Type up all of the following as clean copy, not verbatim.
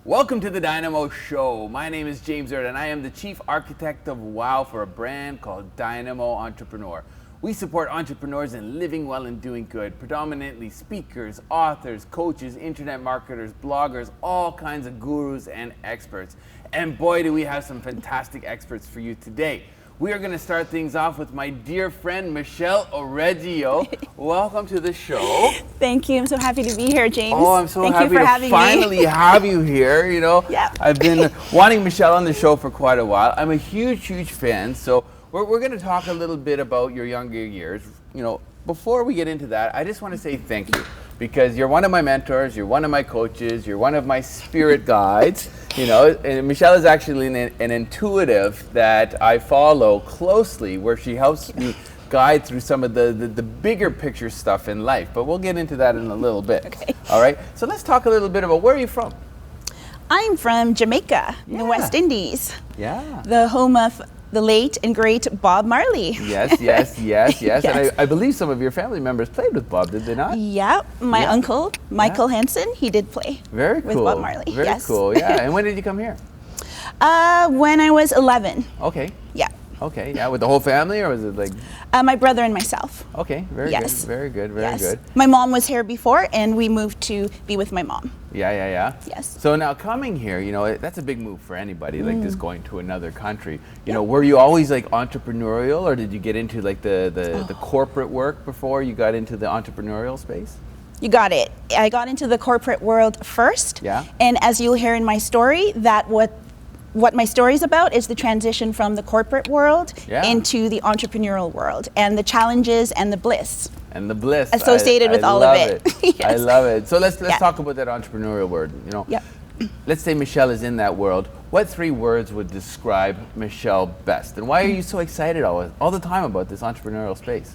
Welcome to the DYNAMO Show. My name is James Erdt, and I am the Chief Architect of WOW for a brand called DYNAMO Entrepreneur. We support entrepreneurs in living well and doing good, predominantly speakers, authors, coaches, internet marketers, bloggers, all kinds of gurus and experts. And boy, do we have some fantastic experts for you today. We are going to start things off with my dear friend, Michele O'Reggio. Welcome to the show. Thank you. I'm so happy to be here, James. Oh, I'm so happy to finally have you here. You know, Yep. I've been wanting Michele on the show for quite a while. I'm a huge, huge fan. So we're going to talk a little bit about your younger years. You know, before we get into that, I just want to say thank you, because you're one of my mentors, you're one of my coaches, you're one of my spirit guides. You know, and Michele is actually an intuitive that I follow closely, where she helps me guide through some of the bigger picture stuff in life. But we'll get into that in a little bit. Okay. All right. So let's talk a little bit about, where are you from? I'm from Jamaica, in the West Indies. Yeah. The home of the late and great Bob Marley. Yes. Yes. And I believe some of your family members played with Bob, did they not? Yeah, my uncle, Michael Henson, he did play Very cool. with Bob Marley. Very yes. cool, yeah. And when did you come here? When I was 11. Okay. Yeah. Okay, yeah, with the whole family, or was it like? My brother and myself. Okay, very Yes. good, very good, very Yes. good. My mom was here before, and we moved to be with my mom. Yeah. Yes. So now coming here, you know, that's a big move for anybody, like just going to another country. You know, were you always like entrepreneurial, or did you get into like the corporate work before you got into the entrepreneurial space? You got it. I got into the corporate world first. Yeah. And as you'll hear in my story, what my story is about is the transition from the corporate world into the entrepreneurial world, and the challenges and the bliss. And the bliss associated with all of it. Yes. I love it. So let's Yeah. talk about that entrepreneurial word. You know, Yep. let's say Michele is in that world. What 3 words would describe Michele best? And why are you so excited all the time about this entrepreneurial space?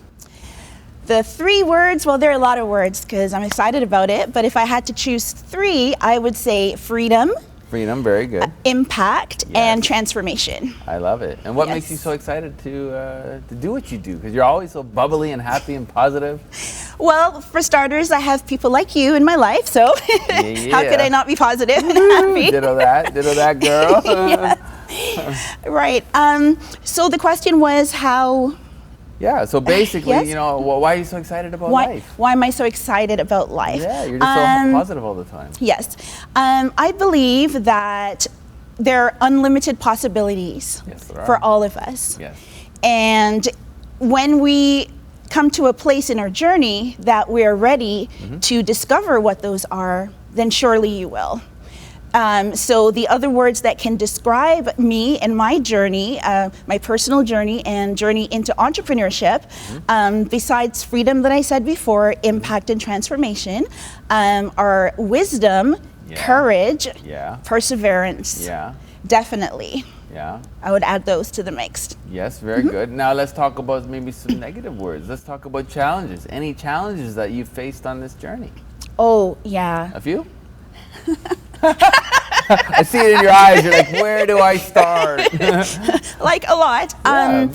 The 3 words, well, there are a lot of words because I'm excited about it, but if I had to choose 3, I would say freedom, Freedom, very good. impact, Yes. and transformation. I love it. And what Yes. makes you so excited to do what you do? Because you're always so bubbly and happy and positive. Well, for starters, I have people like you in my life, so how could I not be positive and happy? Ditto that, girl. Yeah. Right. So the question was how. Yeah, so basically, Yes. you know, why are you so excited about life? Why am I so excited about life? Yeah, you're just so positive all the time. Yes. I believe that there are unlimited possibilities Yes, there are. for all of us. Yes. And when we come to a place in our journey that we're ready to discover what those are, then surely you will. So the other words that can describe me and my journey, my personal journey and journey into entrepreneurship, besides freedom that I said before, impact and transformation, are wisdom, courage, perseverance. Yeah. Definitely. Yeah. I would add those to the mix. Yes, very good. Now let's talk about maybe some negative words. Let's talk about challenges. Any challenges that you've faced on this journey? Oh, yeah. A few? I see it in your eyes. You're like, where do I start? Like a lot.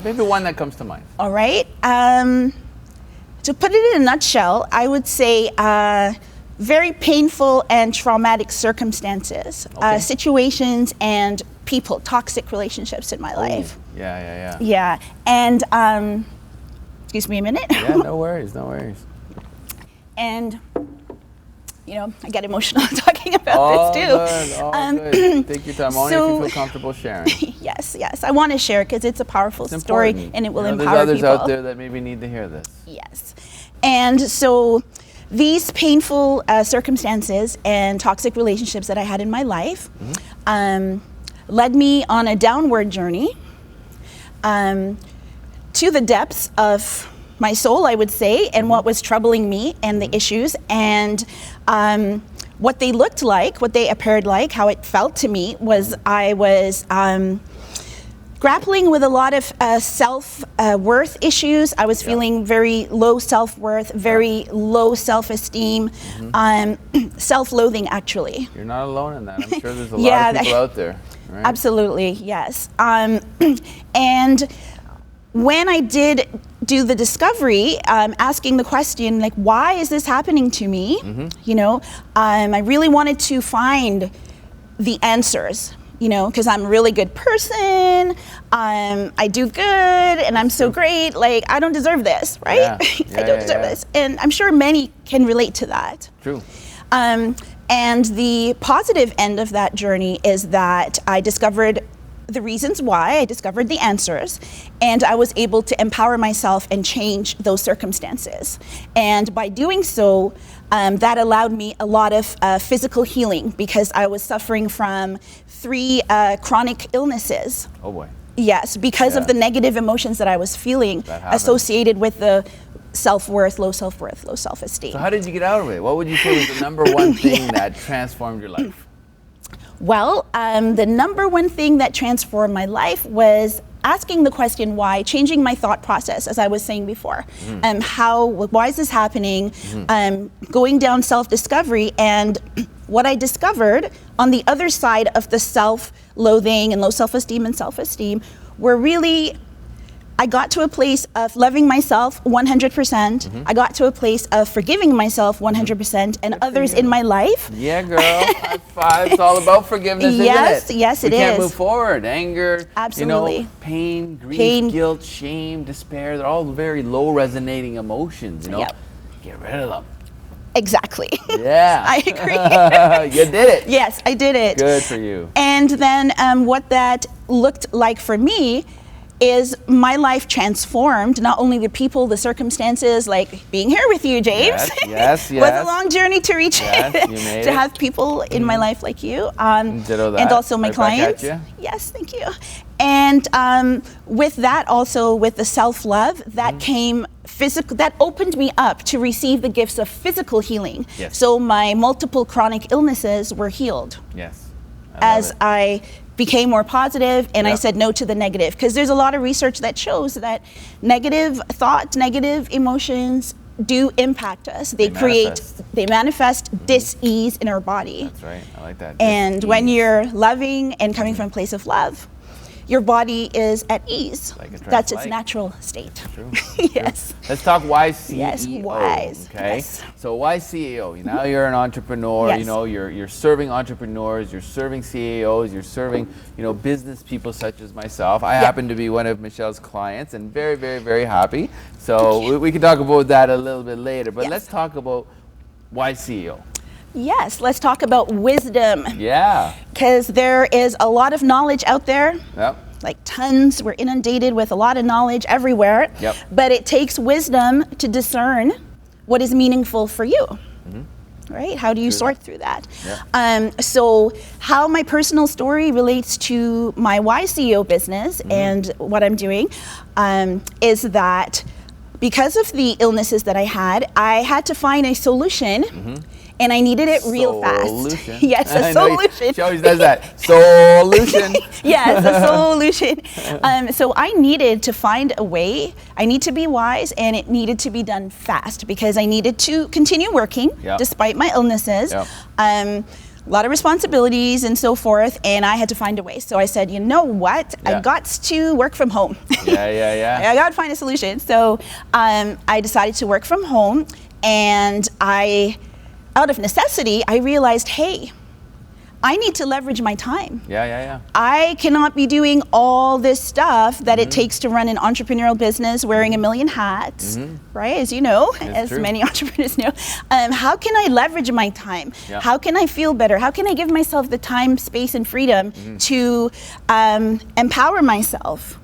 Maybe one that comes to mind. All right. To put it in a nutshell, I would say very painful and traumatic circumstances, situations and people, toxic relationships in my life. Yeah. And excuse me a minute. Yeah, no worries. And I get emotional talking about this too. Good. Take your time. Only if you feel comfortable sharing. Yes. I want to share because it's a powerful story and it will empower there's people. others out there that maybe need to hear this. Yes. And so these painful circumstances and toxic relationships that I had in my life led me on a downward journey to the depths of my soul, I would say, and what was troubling me and the issues and what they looked like, what they appeared like, how it felt to me was I was grappling with a lot of self-worth issues. I was feeling very low self-worth, very low self-esteem, self-loathing actually. You're not alone in that. I'm sure there's a lot of people out there. Right? Absolutely, yes. And when I did do the discovery, asking the question, like, why is this happening to me? I really wanted to find the answers, because I'm a really good person, I do good, and I'm so great, like, I don't deserve this, right? I don't deserve this. And I'm sure many can relate to that. True. And the positive end of that journey is that I discovered the reasons why, I discovered the answers, and I was able to empower myself and change those circumstances. And by doing so, that allowed me a lot of physical healing because I was suffering from 3 chronic illnesses. Oh boy. Yes, because of the negative emotions that I was feeling associated with the self-worth, low self-esteem. So how did you get out of it? What would you say was the number one thing that transformed your life? Well, the number one thing that transformed my life was asking the question why, changing my thought process, as I was saying before. Why is this happening? Going down self-discovery, and what I discovered on the other side of the self-loathing and low self-esteem and self-esteem were really, I got to a place of loving myself 100%. I got to a place of forgiving myself 100% and others in my life. Yeah, girl. High five. It's all about forgiveness, isn't it? Yes, it is. We can't move forward. Anger, absolutely. Pain, grief, guilt, shame, despair. They're all very low resonating emotions, Get rid of them. Exactly. Yeah. I agree. You did it. Yes, I did it. Good for you. And then what that looked like for me is my life transformed, not only the people, the circumstances, like being here with you, James. Yes. Was a long journey to reach you made to have people in my life like you. Ditto that. And also my clients. Back at you. Yes, thank you. And with that also, with the self-love, that came physical, that opened me up to receive the gifts of physical healing. Yes. So my multiple chronic illnesses were healed. Yes. As I became more positive and I said no to the negative, because there's a lot of research that shows that negative thoughts, negative emotions do impact us. They manifest dis-ease in our body. That's right, I like that. And dis-ease. when you're loving and coming from a place of love, your body is at ease. That's its natural state. True. Yes. Let's talk why CEO. Yes, wise. Okay. Yes. So why CEO? Now you're an entrepreneur. Yes. You're serving entrepreneurs. You're serving CEOs. You're serving business people such as myself. I happen to be one of Michelle's clients, and very, very, very happy. So we can talk about that a little bit later. But let's talk about why CEO. Yes, let's talk about wisdom. Yeah. Because there is a lot of knowledge out there. Yep. Like tons. We're inundated with a lot of knowledge everywhere. Yep. But it takes wisdom to discern what is meaningful for you. Right? How do you sort through that? Yep. So how my personal story relates to my Why CEO business and what I'm doing is that because of the illnesses that I had to find a solution. And I needed it real fast. Yes, a solution. She always does that. Solution. Yes, a solution. So I needed to find a way. I need to be wise, and it needed to be done fast because I needed to continue working despite my illnesses. a lot of responsibilities and so forth, and I had to find a way. So I said, you know what? I got to work from home. I got to find a solution. So I decided to work from home, and out of necessity, I realized, hey, I need to leverage my time. I cannot be doing all this stuff that it takes to run an entrepreneurial business, wearing a million hats, right? As you know, as many entrepreneurs know. How can I leverage my time? How can I feel better? How can I give myself the time, space, and freedom to empower myself?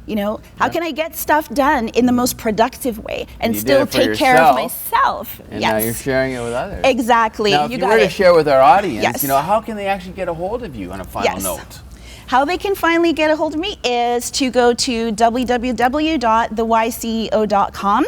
You know, how can I get stuff done in the most productive way and still take care of myself? And now you're sharing it with others. Exactly. Now, if you were to share with our audience, you know, how can they actually get a hold of you on a final note? How they can finally get a hold of me is to go to www.theyceo.com.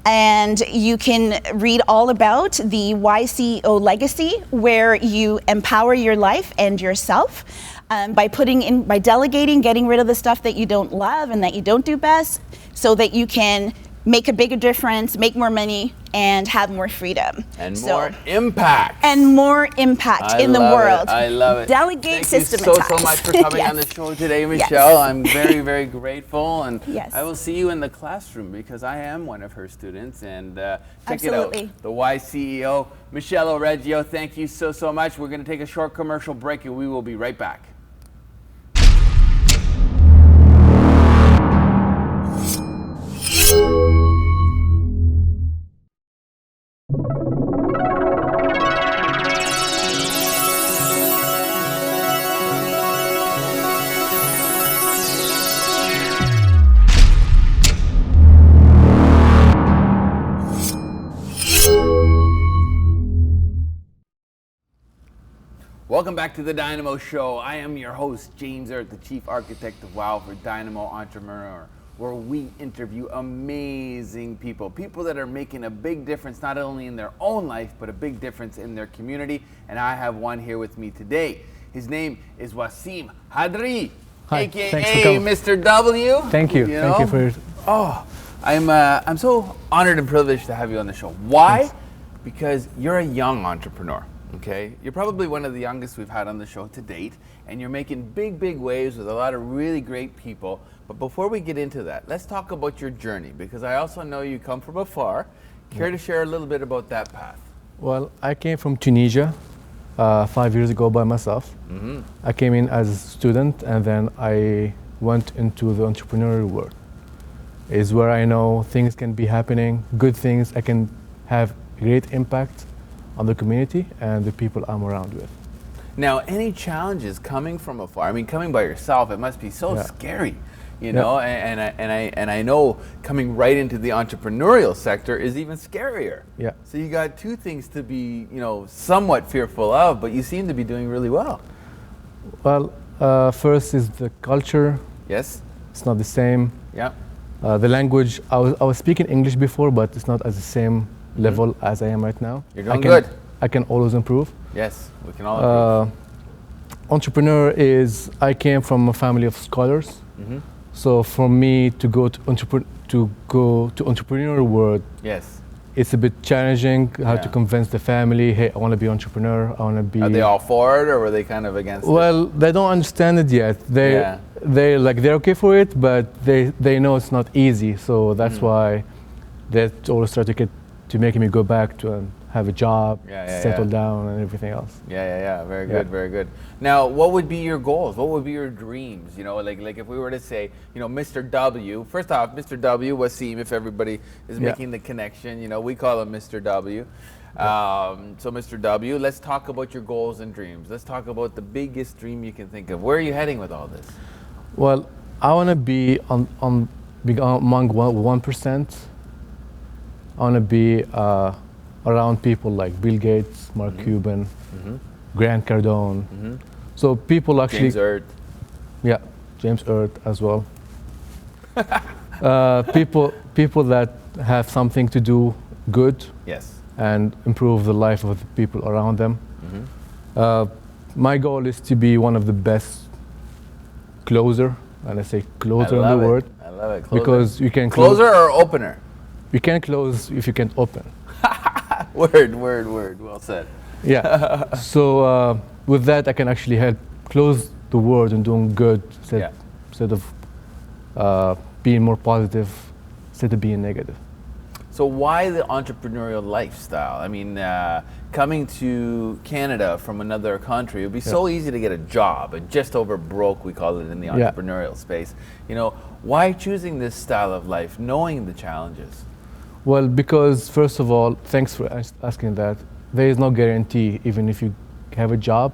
And you can read all about the YCEO legacy, where you empower your life and yourself. By delegating, getting rid of the stuff that you don't love and that you don't do best, so that you can make a bigger difference, make more money, and have more freedom. And more impact. And more impact in the world. I love it. Delegate, systematize. Thank you so much for coming on the show today, Michele. I'm very, very grateful. And I will see you in the classroom, because I am one of her students. And check it out, the YCEO. Michele O'Reggio, thank you so, so much. We're going to take a short commercial break, and we will be right back. Welcome back to the DYNAMO Show. I am your host, James Erdt, the Chief Architect of WOW for DYNAMO Entrepreneur, where we interview amazing people that are making a big difference, not only in their own life, but a big difference in their community. And I have one here with me today. His name is Wassim Hadhri, aka Mr. W. Thank you. Thank you for. I'm so honored and privileged to have you on the show. Why? Thanks. Because you're a young entrepreneur. Okay, you're probably one of the youngest we've had on the show to date, and you're making big, big waves with a lot of really great people. But before we get into that, let's talk about your journey, because I also know you come from afar. Care to share a little bit about that path? Well, I came from Tunisia 5 years ago by myself. I came in as a student, and then I went into the entrepreneurial world. It's where I know things can be happening, good things. I can have great impact on the community and the people I'm around with. Now, any challenges coming from afar? I mean, coming by yourself, it must be so scary, you know. And I know coming right into the entrepreneurial sector is even scarier. So you got two things to be, you know, somewhat fearful of, but you seem to be doing really well. Well, first is the culture. Yes. It's not the same. The language. I was speaking English before, but it's not at the same level as I am right now. You're doing good. I can always improve. Yes, we can all improve. Entrepreneur is, I came from a family of scholars. So for me to go to entrepreneurial world, it's a bit challenging. How to convince the family, hey, I want to be entrepreneur. I want to be. Are they all for it, or were they kind of against it? Well, they don't understand it yet. They're okay for it, but they know it's not easy. So that's why they always try to make me go back to have a job, settle down, and everything else. Very good, very good. Now, what would be your goals? What would be your dreams? You know, like if we were to say, you know, Mr. W. First off, Mr. W. Wassim, if everybody is making the connection, you know, we call him Mr. W. So, Mr. W, let's talk about your goals and dreams. Let's talk about the biggest dream you can think of. Where are you heading with all this? Well, I want to be among 1%. I want to be around people like Bill Gates, Mark Cuban, Grant Cardone. So people actually. James Erdt. Yeah, James Erdt as well. People that have something to do good. And improve the life of the people around them. My goal is to be one of the best closer, and I say closer in the world. I love it. Closer. Because you can closer or opener. You can't close if you can't open. Word. Well said. Yeah. So with that, I can actually help close the world and doing good instead of being more positive instead of being negative. So why the entrepreneurial lifestyle? I mean, coming to Canada from another country, it would be so easy to get a job, and just over broke, we call it in the entrepreneurial space. You know, why choosing this style of life, knowing the challenges? Well, because first of all, thanks for asking that. There is no guarantee, even if you have a job,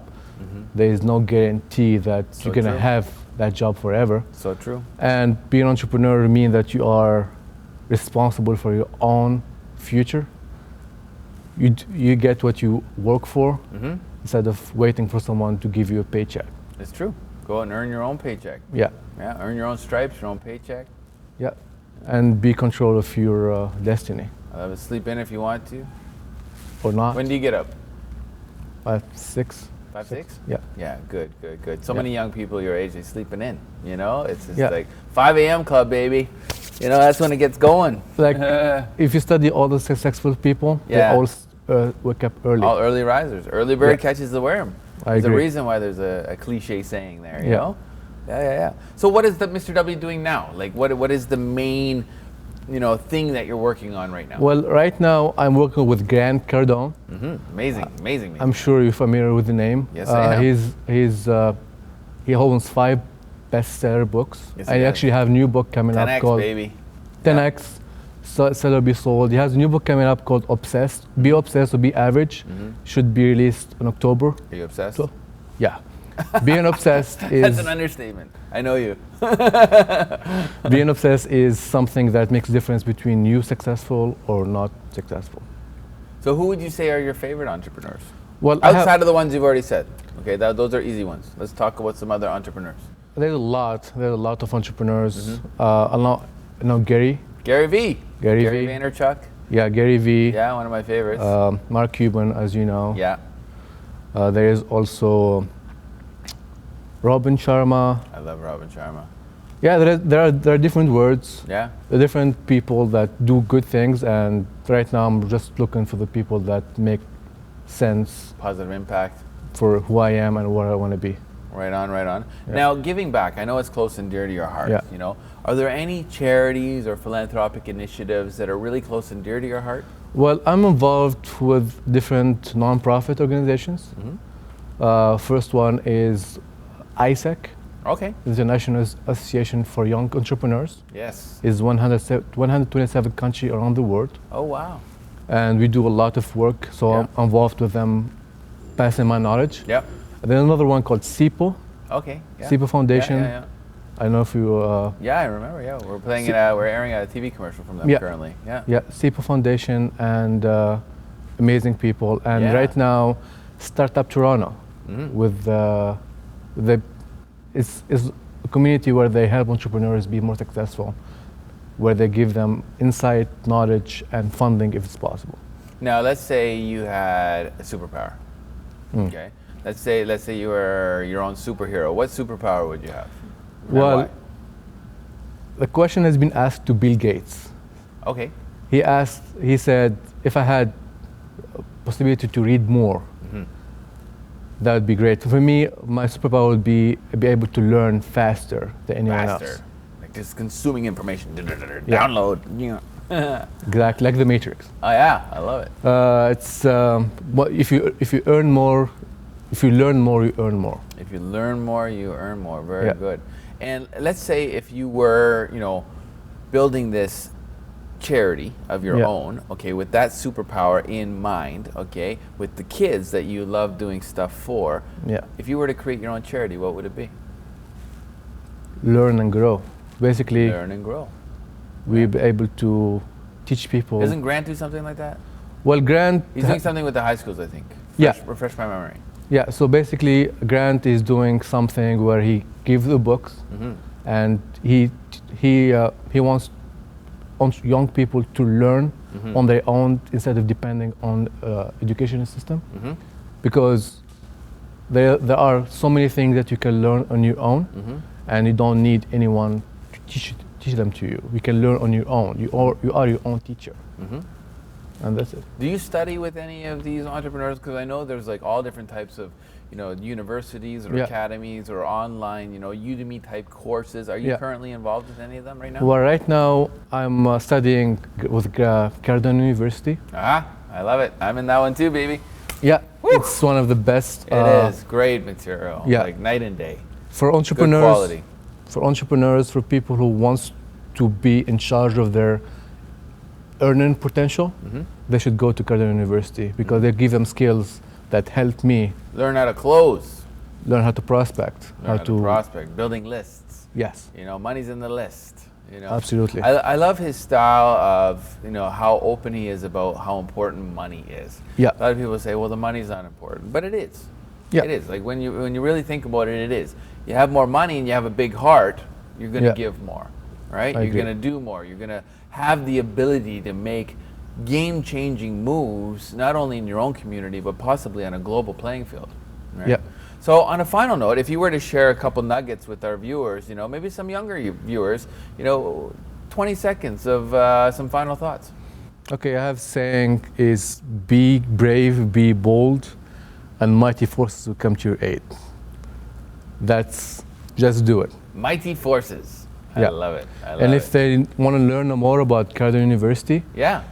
there is no guarantee that you're going to have that job forever. So true. And being an entrepreneur means that you are responsible for your own future. You get what you work for instead of waiting for someone to give you a paycheck. It's true. Go out and earn your own paycheck. Yeah. Yeah, earn your own stripes, your own paycheck. Yeah. And be control of your destiny. Sleep in if you want to. Or not. When do you get up? At 6. 5, 6? Yeah. Yeah, good. So many young people your age, they sleeping in, you know? It's just like 5 a.m. club, baby. You know, that's when it gets going. Like, if you study all the successful people, they all wake up early. All early risers. Early bird catches the worm. There's a reason why there's a cliche saying there, you know? Yeah. So what is the Mr. W doing now? Like, what is the main, you know, thing that you're working on right now? Well, right now I'm working with Grant Cardone. Amazing. I'm sure you're familiar with the name. Yes, I am. He owns 5 bestseller books. Yes, I actually have a new book coming up called 10X. Sell or Be Sold. He has a new book coming up called Obsessed. Be Obsessed or Be Average. Should be released in October. Are you obsessed? So, yeah. Being obsessed is... That's an understatement. I know you. Being obsessed is something that makes a difference between you successful or not successful. So who would you say are your favorite entrepreneurs? Well, outside of the ones you've already said. Okay, those are easy ones. Let's talk about some other entrepreneurs. There's a lot of entrepreneurs. I know Gary V. Gary Vaynerchuk. Yeah, Gary V. Yeah, one of my favorites. Mark Cuban, as you know. Yeah. There is also Robin Sharma. I love Robin Sharma. Yeah, there are different words. Yeah. There are different people that do good things, and right now I'm just looking for the people that make sense. Positive impact. For who I am and what I want to be. Right on. Yeah. Now, giving back, I know it's close and dear to your heart. Yeah. You know, are there any charities or philanthropic initiatives that are really close and dear to your heart? Well, I'm involved with different nonprofit organizations. First one is ISEC. Okay. International Association for Young Entrepreneurs. Yes. Is 127 countries around the world. Oh, wow. And we do a lot of work, so I'm involved with them, passing my knowledge. Yep. And then another one called SIPO. Okay. Yeah. SIPO Foundation. Yeah. I don't know if you... yeah, I remember, We're playing it, we're airing a TV commercial from them currently. Yeah. Yeah, SIPO Foundation and amazing people. And right now, Startup Toronto with it's a community where they help entrepreneurs be more successful, where they give them insight, knowledge, and funding if it's possible. Now, let's say you had a superpower. Okay. Let's say you were your own superhero. What superpower would you have? Well, the question has been asked to Bill Gates. Okay. He said, if I had a possibility to read more, that would be great. For me, my superpower would be able to learn faster than anyone else. Like just consuming information, download. Exactly, like the Matrix. Oh yeah, I love it. It's if you earn more, if you learn more, you earn more. If you learn more, you earn more. Very good. And let's say if you were, building this charity of your own, okay, with that superpower in mind, okay, with the kids that you love doing stuff for, if you were to create your own charity, what would it be? Learn and grow. Basically, learn and grow. We'll be able to teach people. Doesn't Grant do something like that? Well, Grant... He's doing something with the high schools, I think. Refresh my memory. Yeah, so basically, Grant is doing something where he gives the books, and he wants young people to learn on their own instead of depending on education system, because there are so many things that you can learn on your own, and you don't need anyone to teach them to you. You can learn on your own. You are your own teacher. and that's it. Do you study with any of these entrepreneurs? Because I know there's like all different types of, universities or academies or online, Udemy type courses. Are you currently involved with any of them right now? Well, right now I'm studying with Cardone University. Ah, I love it. I'm in that one too, baby. Yeah, it's one of the best. It is great material. Yeah, like night and day. For entrepreneurs. Good quality. For entrepreneurs, for people who wants to be in charge of their earning potential, they should go to Cardone University because they give them skills that help me learn how to close, learn how to prospect, how to prospect, building lists. Yes. Money's in the list. Absolutely. I love his style of, how open he is about how important money is. Yeah. A lot of people say, well, the money's not important, but it is. Yeah. It is. Like when you really think about it, it is. You have more money and you have a big heart, you're going to give more, right? You're going to do more. You're going to have the ability to make game-changing moves, not only in your own community, but possibly on a global playing field. Right? Yeah. So on a final note, if you were to share a couple nuggets with our viewers, maybe some younger viewers, 20 seconds of some final thoughts. Okay, I have saying is be brave, be bold, and mighty forces will come to your aid. That's, just do it. Mighty forces. I love it. And if they want to learn more about Cardone University,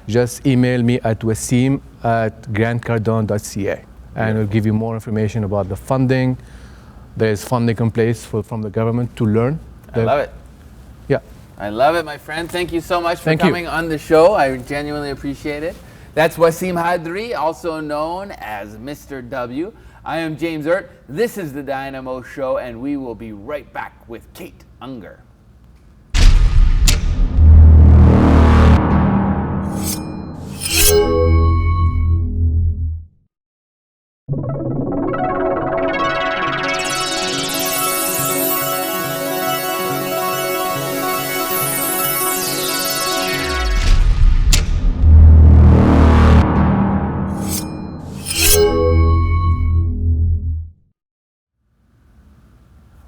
just email me at wassim@grandcardone.ca, and we'll give you more information about the funding. There is funding in place from the government to learn. I love it. Yeah. I love it, my friend. Thank you so much for coming on the show. I genuinely appreciate it. That's Wassim Hadhri, also known as Mr. W. I am James Erdt. This is the Dynamo Show, and we will be right back with Kate Unger.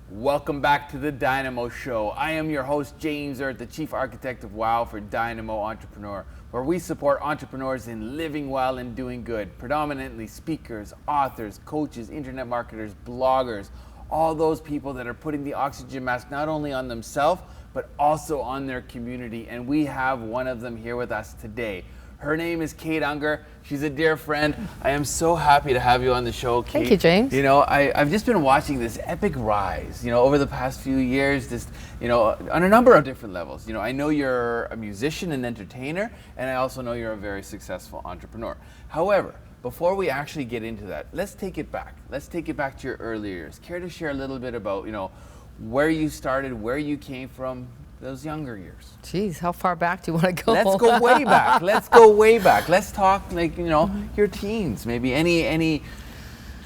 Welcome back to the Dynamo Show. I am your host, James Erdt, the Chief Architect of WOW for Dynamo Entrepreneur, where we support entrepreneurs in living well and doing good, predominantly speakers, authors, coaches, internet marketers, bloggers, all those people that are putting the oxygen mask not only on themselves, but also on their community. And we have one of them here with us today. Her name is Kate Unger. She's a dear friend. I am so happy to have you on the show, Kate. Thank you, James. I've just been watching this epic rise, over the past few years, on a number of different levels. I know you're a musician and entertainer, and I also know you're a very successful entrepreneur. However, before we actually get into that, let's take it back. Let's take it back to your early years. Care to share a little bit about, where you started, where you came from, those younger years? Geez, how far back do you want to go? Let's go way back. Let's go way back. Let's talk your teens, maybe any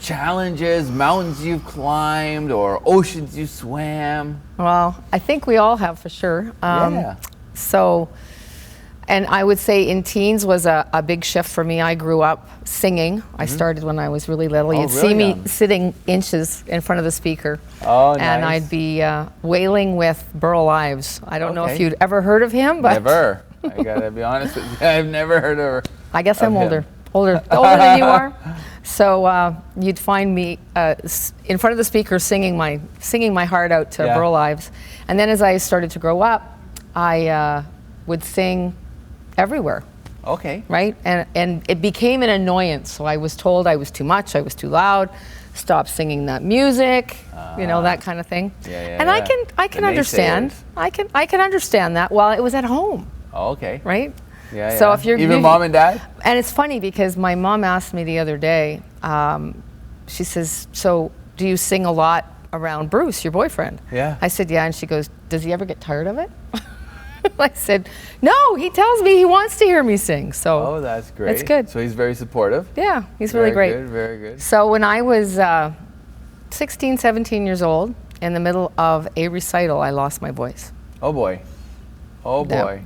challenges, mountains you've climbed or oceans you swam. Well, I think we all have for sure. So, and I would say in teens was a big shift for me. I grew up singing. I started when I was really little. You'd see me sitting inches in front of the speaker. Oh, nice. And I'd be wailing with Burl Ives. I don't know if you'd ever heard of him, but never. I gotta be honest with you. I've never heard of her. I guess I'm older than you are. So you'd find me in front of the speaker singing my heart out to Burl Ives. And then as I started to grow up, I would sing everywhere. Okay. Right? And it became an annoyance. So I was told I was too much, I was too loud, stop singing that music, that kind of thing. And I can understand. I can understand that while it was at home. Oh, okay. Right? Yeah. So if you're even mom and dad? And it's funny because my mom asked me the other day, she says, so do you sing a lot around Bruce, your boyfriend? Yeah. I said, yeah, and she goes, does he ever get tired of it? I said, no, he tells me he wants to hear me sing. So oh, that's great. It's good. So he's very supportive. Yeah, he's really great. Very good, very good. So when I was 16, 17 years old, in the middle of a recital, I lost my voice. Oh boy. Oh boy.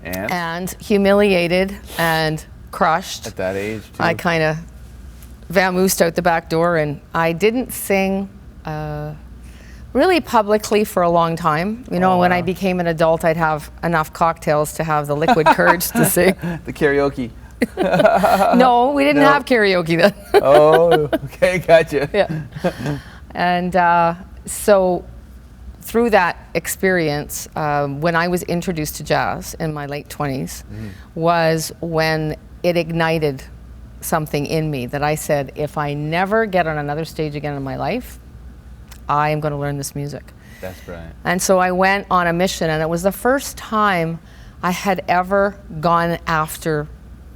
And humiliated and crushed. At that age, too. I kind of vamoosed out the back door, and I didn't sing really publicly for a long time. When I became an adult, I'd have enough cocktails to have the liquid courage to sing. The karaoke. No, we didn't have karaoke then. Oh, okay, gotcha. Yeah. And so through that experience, when I was introduced to jazz in my late 20s, was when it ignited something in me that I said, if I never get on another stage again in my life, I am going to learn this music. That's brilliant. And so I went on a mission, and it was the first time I had ever gone after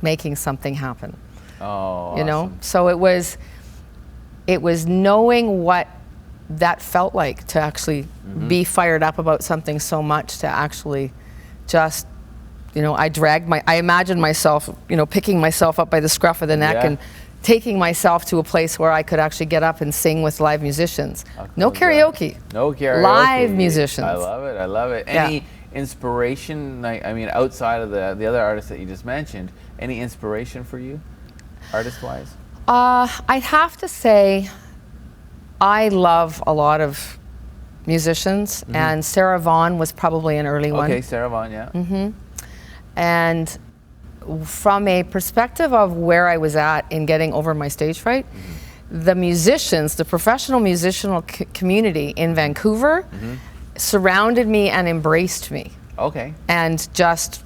making something happen. Oh, you know, so it was knowing what that felt like to actually be fired up about something so much, to actually just, you know, I imagined myself, you know, picking myself up by the scruff of the neck and taking myself to a place where I could actually get up and sing with live musicians. No karaoke. No karaoke. Live musicians. I love it. I love it. Any inspiration? Like, I mean, outside of the other artists that you just mentioned, any inspiration for you, artist-wise? I'd have to say I love a lot of musicians, and Sarah Vaughan was probably an early one. Okay, Sarah Vaughan, yeah. And from a perspective of where I was at in getting over my stage fright, the musicians, the professional musical community in Vancouver surrounded me and embraced me. Okay. And just,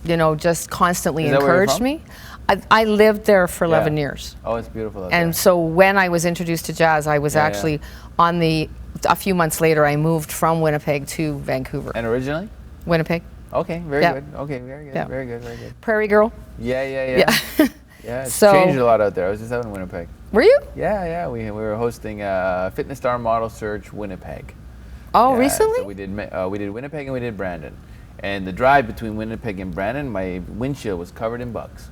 you know, just constantly Is that where you're encouraged from? me. I lived there for 11 years. Oh, it's beautiful out there. And so when I was introduced to jazz, I was actually a few months later, I moved from Winnipeg to Vancouver. And originally? Winnipeg. Okay, very good. Okay, very good, Yeah. very good, very good. Prairie girl. Yeah. Yeah, it's So- changed a lot out there. I was just out in Winnipeg. Were you? Yeah. We were hosting Fitness Star Model Search Winnipeg. Oh, Yeah, recently? So we did Winnipeg and we did Brandon. And the drive between Winnipeg and Brandon, my windshield was covered in bugs.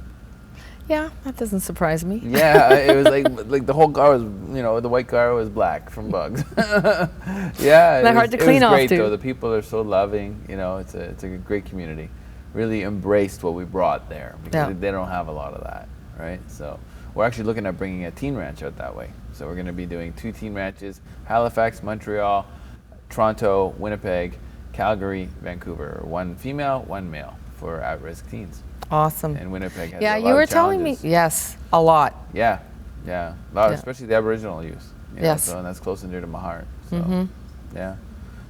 Yeah, that doesn't surprise me. Yeah, it was like the whole car was, you know, the white car was black from bugs. Yeah, They're hard to clean it was off, great too. though. The people are so loving. You know, it's a great community. Really embraced what we brought there because they don't have a lot of that, right? So we're actually looking at bringing a teen ranch out that way. So we're going to be doing 2 teen ranches: Halifax, Montreal, Toronto, Winnipeg, Calgary, Vancouver. 1 female, 1 male for at-risk teens. Awesome. And Winnipeg has Yeah, a lot you were of telling me, challenges. yes, a lot. Yeah. A lot, especially the Aboriginal youth. You know, Yes. so, and that's close and dear to my heart. So, yeah.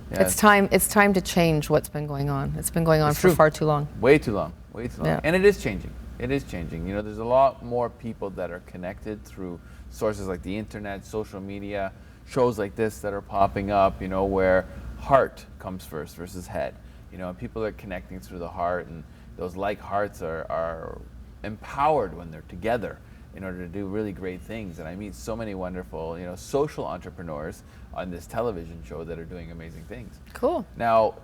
It's time to change what's been going on. It's been going on It's for true. far too long. Way too long. Yeah. And it is changing. It is changing. You know, there's a lot more people that are connected through sources like the internet, social media, shows like this that are popping up, you know, where heart comes first versus head. You know, and people are connecting through the heart, and those like hearts are empowered when they're together in order to do really great things. And I meet so many wonderful, you know, social entrepreneurs on this television show that are doing amazing things. Cool. Now,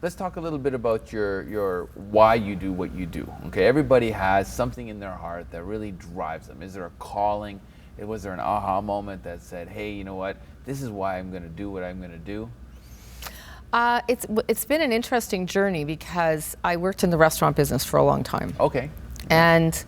let's talk a little bit about your why you do what you do. Okay, everybody has something in their heart that really drives them. Is there a calling? Was there an aha moment that said, hey, you know what, this is why I'm going to do what I'm going to do? It's been an interesting journey because I worked in the restaurant business for a long time. Okay. And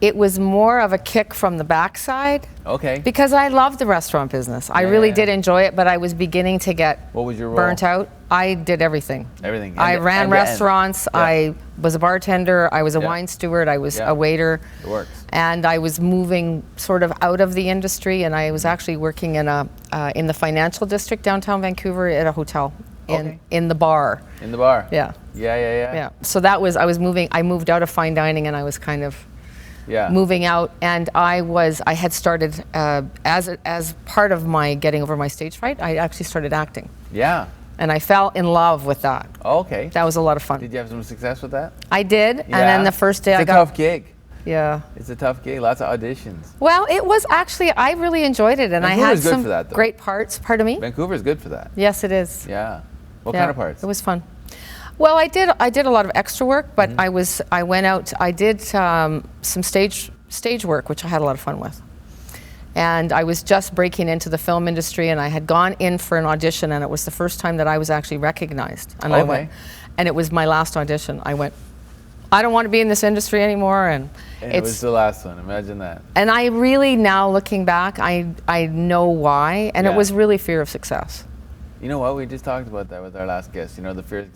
it was more of a kick from the backside. Okay. Because I loved the restaurant business. I really did enjoy it, but I was beginning to get What was your role? burnt out. I did everything. Everything. I ran end-to-end. restaurants. Yeah. I was a bartender. I was a Yeah. wine steward. I was Yeah. a waiter. It works. And I was moving sort of out of the industry, and I was actually working in the financial district downtown Vancouver at a hotel in the bar. In the bar. Yeah. Yeah. So that was I moved out of fine dining, and I was kind of Yeah. moving out, and I had started as part of my getting over my stage fright. I actually started acting, Yeah. and I fell in love with that. Okay. That was a lot of fun. Did you have some success with that? I did, and then the first day it's I a got tough gig. yeah. It's a tough gig. Lots of auditions. Well, it was actually I really enjoyed it, and I had Vancouver's good some for that, though. great parts. Pardon me. Vancouver's good for that. Yes, it is. Yeah. What Yeah, kind of parts? It was fun. Well, I did a lot of extra work, but I went out. I did some stage work, which I had a lot of fun with. And I was just breaking into the film industry, and I had gone in for an audition, and it was the first time that I was actually recognized. And I went, and it was my last audition. I went, I don't want to be in this industry anymore, and it was the last one. Imagine that. And I really, now looking back, I know why, and it Yeah. was really fear of success. You know what? We just talked about that with our last guest. You know, the fear of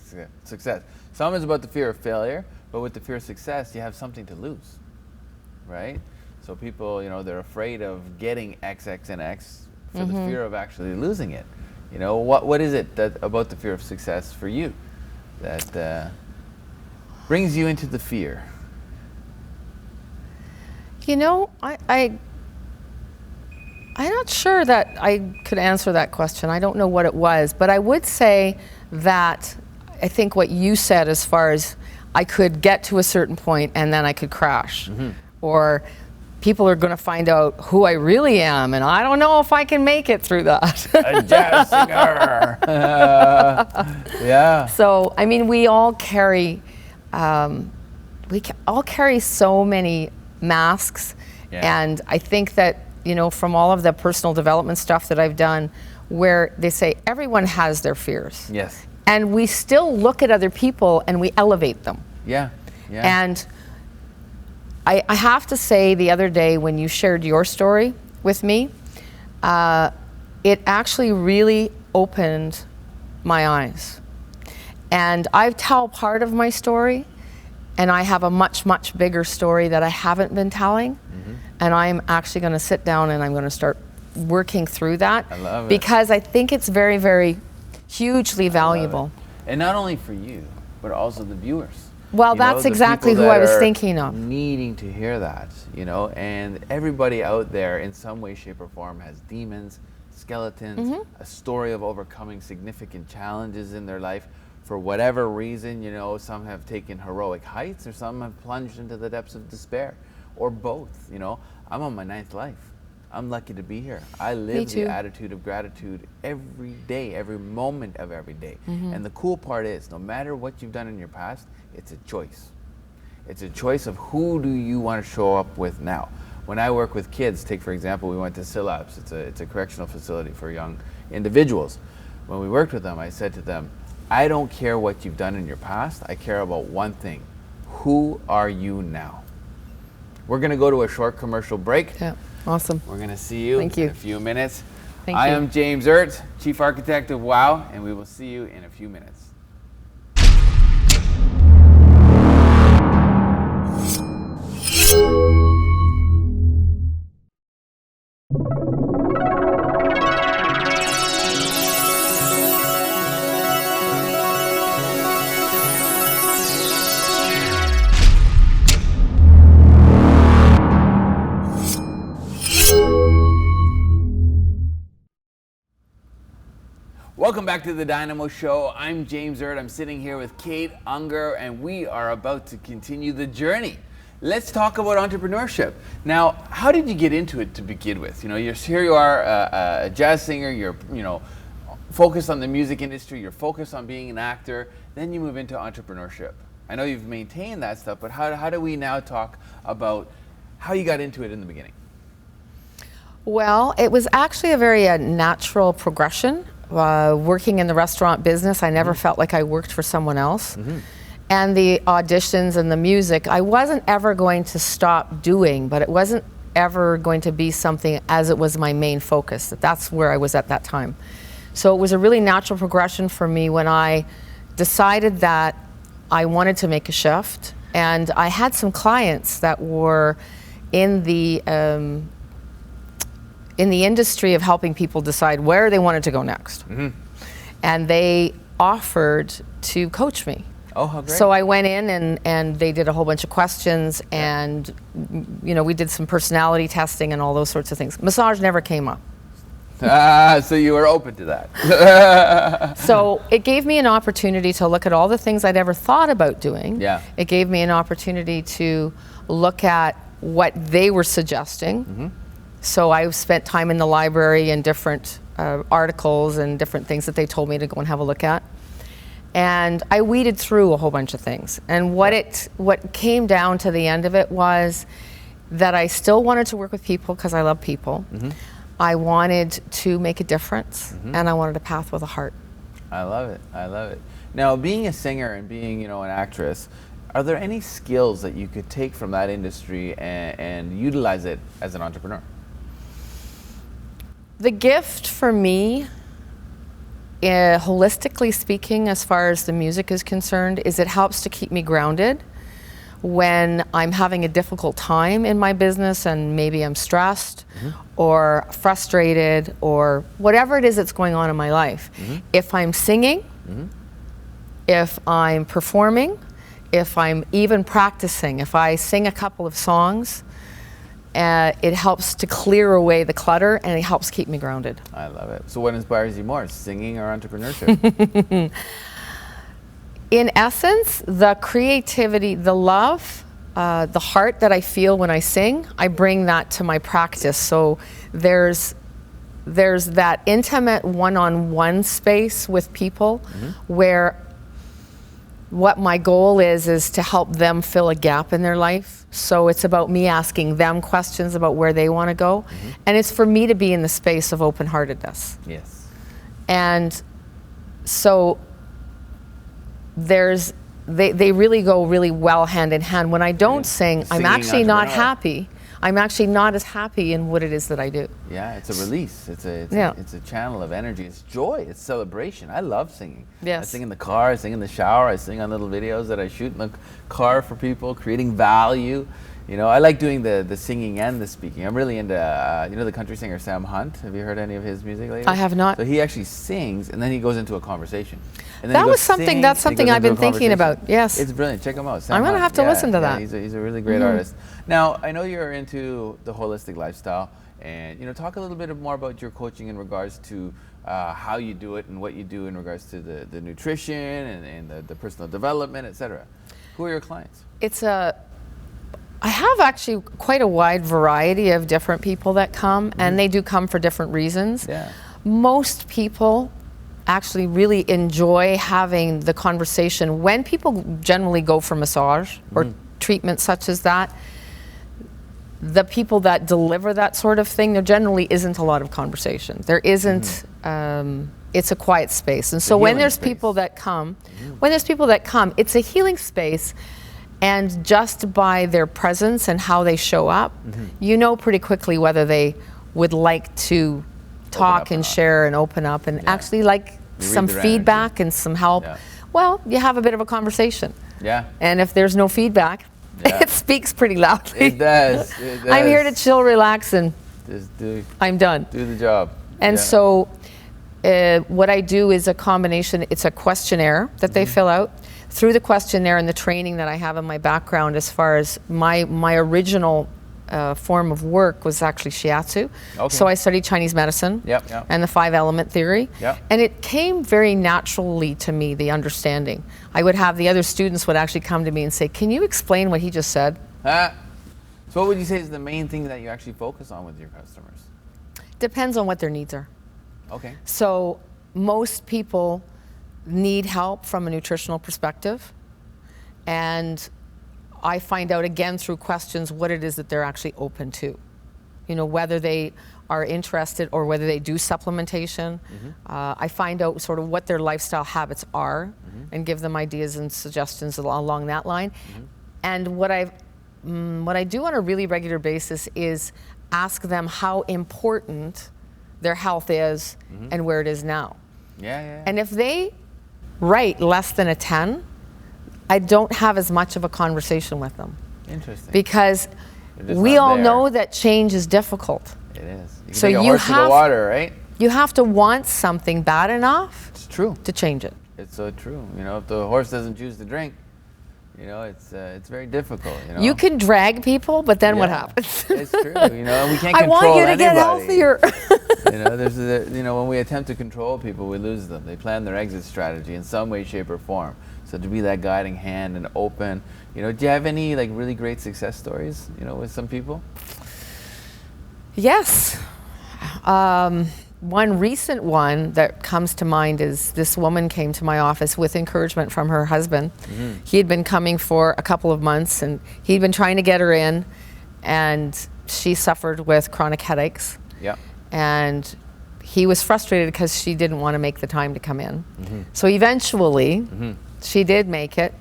success. Some is about the fear of failure, but with the fear of success, you have something to lose, right? So people, you know, they're afraid of getting X, X, and X for the fear of actually losing it. You know, what is it that about the fear of success for you that brings you into the fear? You know, I'm not sure that I could answer that question. I don't know what it was, but I would say that I think what you said as far as I could get to a certain point and then I could crash. Or people are going to find out who I really am, and I don't know if I can make it through that. A jazz singer. Yeah. So, I mean, we all carry so many masks, and I think that, you know, from all of the personal development stuff that I've done, where they say everyone has their fears. Yes. And we still look at other people and we elevate them. Yeah. Yeah. And I have to say, the other day when you shared your story with me, it actually really opened my eyes. And I tell part of my story, and I have a much, much bigger story that I haven't been telling. And I'm actually going to sit down and I'm going to start working through that. I love it. Because I think it's very, very hugely valuable. And not only for you, but also the viewers. Well, You know, that's the exactly people who I that was are thinking of. needing to hear that, you know, and everybody out there in some way, shape, or form has demons, skeletons, a story of overcoming significant challenges in their life for whatever reason. You know, some have taken heroic heights, or some have plunged into the depths of despair, or both. You know, I'm on my 9th life. I'm lucky to be here. I live the attitude of gratitude every day, every moment of every day. And the cool part is, no matter what you've done in your past, it's a choice. It's a choice of who do you want to show up with now. When I work with kids, take for example, we went to Syllabs. It's a correctional facility for young individuals. When we worked with them, I said to them, I don't care what you've done in your past. I care about one thing. Who are you now? We're going to go to a short commercial break. Yeah, awesome. We're going to see you Thank you. in a few minutes. Thank I you. am James Erdt, Chief Architect of WOW, and we will see you in a few minutes. Welcome back to the Dynamo Show. I'm James Erdt. I'm sitting here with Kate Unger, and we are about to continue the journey. Let's talk about entrepreneurship. Now, how did you get into it to begin with? You know, here you are, a jazz singer. You're, you know, focused on the music industry. You're focused on being an actor. Then you move into entrepreneurship. I know you've maintained that stuff, but how do we now talk about how you got into it in the beginning? Well, it was actually a very natural progression. Working in the restaurant business, I never felt like I worked for someone else. And the auditions and the music, I wasn't ever going to stop doing, but it wasn't ever going to be something as it was my main focus. That's where I was at that time. So it was a really natural progression for me when I decided that I wanted to make a shift. And I had some clients that were in the industry of helping people decide where they wanted to go next. And they offered to coach me. Oh, how great. So I went in and they did a whole bunch of questions and, you know, we did some personality testing and all those sorts of things. Massage never came up. So you were open to that. So it gave me an opportunity to look at all the things I'd ever thought about doing. Yeah. It gave me an opportunity to look at what they were suggesting. So I spent time in the library and different articles and different things that they told me to go and have a look at. And I weeded through a whole bunch of things. And what came down to the end of it was that I still wanted to work with people because I love people. I wanted to make a difference, and I wanted a path with a heart. I love it. I love it. Now, being a singer and being, you know, an actress, are there any skills that you could take from that industry and utilize it as an entrepreneur? The gift for me holistically speaking, as far as the music is concerned, is it helps to keep me grounded when I'm having a difficult time in my business and maybe I'm stressed or frustrated or whatever it is that's going on in my life. If I'm singing, if I'm performing, if I'm even practicing, if I sing a couple of songs, it helps to clear away the clutter and it helps keep me grounded. I love it. So what inspires you more, singing or entrepreneurship? In essence, the creativity, the love, the heart that I feel when I sing, I bring that to my practice. So there's that intimate one-on-one space with people where what my goal is to help them fill a gap in their life. So it's about me asking them questions about where they want to go. And it's for me to be in the space of open-heartedness. Yes. And so they really go really well hand in hand. When I don't sing, I'm actually not happy. I'm actually not as happy in what it is that I do. Yeah, it's a release. It's a channel of energy. It's joy. It's celebration. I love singing. Yes. I sing in the car. I sing in the shower. I sing on little videos that I shoot in the car for people, creating value. You know, I like doing the singing and the speaking. I'm really into, you know, the country singer Sam Hunt. Have you heard any of his music lately? I have not. So he actually sings, and then he goes into a conversation. And then That he goes was something. sing, That's and he something goes I've into been a thinking about. conversation. Yes. It's brilliant. Check him out. Sam I'm gonna Hunt. have to listen to that. He's a really great artist. Now, I know you're into the holistic lifestyle, and you know, talk a little bit more about your coaching in regards to how you do it and what you do in regards to the nutrition and the personal development, etc. Who are your clients? I have actually quite a wide variety of different people that come, and they do come for different reasons. Yeah. Most people actually really enjoy having the conversation. When people generally go for massage or treatment such as that, the people that deliver that sort of thing, there generally isn't a lot of conversation. There isn't, it's a quiet space. And so when there's people that come, it's a healing space. And just by their presence and how they show up, you know pretty quickly whether they would like to talk and share and open up and actually like some feedback and some help. Yeah. Well, you have a bit of a conversation. Yeah. And if there's no feedback, it speaks pretty loudly. It does. I'm here to chill, relax, and I'm done. Do the job. And so what I do is a combination. It's a questionnaire that they fill out. Through the questionnaire and the training that I have in my background, as far as my original form of work was actually shiatsu. Okay. So I studied Chinese medicine and the 5-element theory. And it came very naturally to me, the understanding. I would have the other students would actually come to me and say, can you explain what he just said? So what would you say is the main thing that you actually focus on with your customers? Depends on what their needs are. Okay. So most people need help from a nutritional perspective, and I find out again through questions what it is that they're actually open to. You know, whether they are interested or whether they do supplementation. I find out sort of what their lifestyle habits are and give them ideas and suggestions along that line. And what I do on a really regular basis is ask them how important their health is and where it is now. And if they write less than a 10, I don't have as much of a conversation with them. Interesting. Because we all know that change is difficult. It is. You so take a horse to the water, right? You have to want something bad enough to change it. It's so true. You know, if the horse doesn't choose to drink, you know, it's very difficult. You know, you can drag people, but then what happens? It's true. You know, we can't control I want you to get anybody. healthier. You know, you know, when we attempt to control people, we lose them. They plan their exit strategy in some way, shape, or form. So to be that guiding hand and open, you know, do you have any like really great success stories, you know, with some people? Yes. One recent one that comes to mind is this woman came to my office with encouragement from her husband. He had been coming for a couple of months and he'd been trying to get her in, and she suffered with chronic headaches. And he was frustrated because she didn't want to make the time to come in. So eventually she did make it,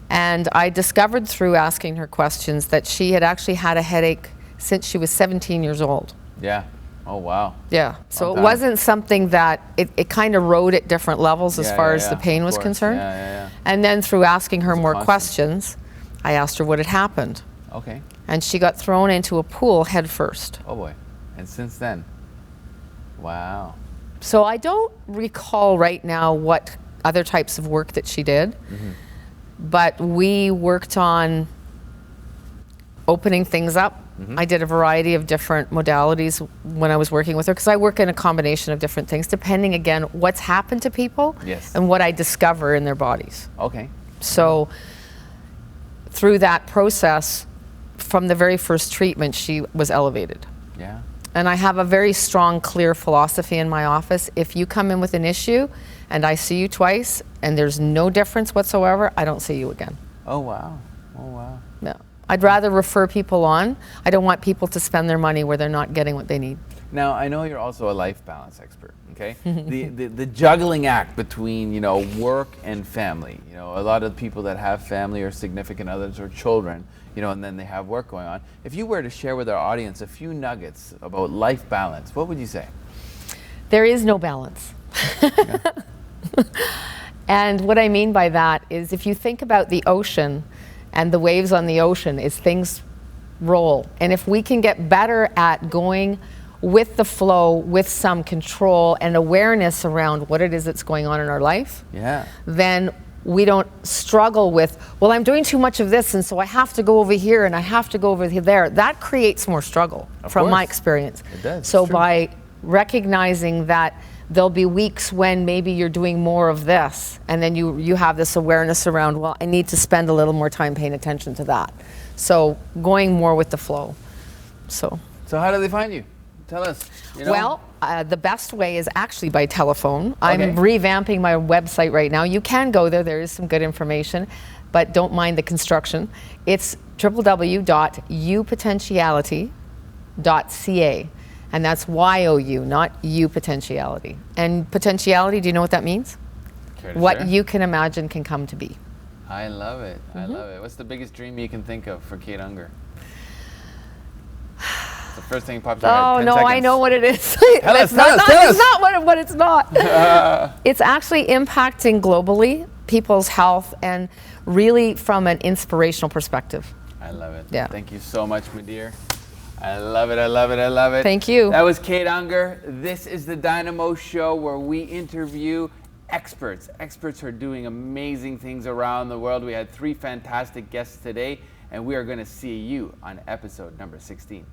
and I discovered through asking her questions that she had actually had a headache since she was 17 years old. Oh, wow. Yeah. So Long it time. wasn't something that it kind of rode at different levels as Yeah, far yeah, as the yeah, pain of was course. concerned. Yeah. And then through asking her It's a more constant. questions, I asked her what had happened. Okay. And she got thrown into a pool head first. Oh boy. And since then, wow. So I don't recall right now what other types of work that she did, but we worked on opening things up. I did a variety of different modalities when I was working with her, because I work in a combination of different things, depending again what's happened to people Yes. and what I discover in their bodies. Okay. So through that process, from the very first treatment, she was elevated. Yeah. And I have a very strong, clear philosophy in my office. If you come in with an issue and I see you twice and there's no difference whatsoever, I don't see you again. Oh, wow. Oh, wow. No. I'd rather refer people on. I don't want people to spend their money where they're not getting what they need. Now, I know you're also a life balance expert, okay? the juggling act between, you know, work and family. You know, a lot of people that have family or significant others or children, you know, and then they have work going on. If you were to share with our audience a few nuggets about life balance, what would you say? There is no balance. And what I mean by that is if you think about the ocean and the waves on the ocean, is things roll. And if we can get better at going with the flow, with some control and awareness around what it is that's going on in our life, Yeah. then we don't struggle with, well, I'm doing too much of this, and so I have to go over here and I have to go over there. That creates more struggle from my course. experience. It does, So it's true. by recognizing that there'll be weeks when maybe you're doing more of this, and then you have this awareness around, well, I need to spend a little more time paying attention to that. So going more with the flow. So how do they find you? Tell us. You know? well, the best way is actually by telephone. I'm Okay. revamping my website right now. You can go there. There is some good information, but don't mind the construction. It's www.upotentiality.ca, and that's YOU, not U potentiality. And potentiality, do you know what that means? Care to What share? you can imagine can come to be. I love it. I love it. What's the biggest dream you can think of for Kate Unger? It's the first thing that pops in your head. Oh 10 no, seconds. I know what it is. Tell us, It's not tell us. what it's not. It's actually impacting globally people's health and really from an inspirational perspective. I love it. Yeah. Thank you so much, my dear. I love it. I love it. I love it. Thank you. That was Kate Unger. This is the DYNAMO Show, where we interview experts who are doing amazing things around the world. We had 3 fantastic guests today, and we are going to see you on episode number 16.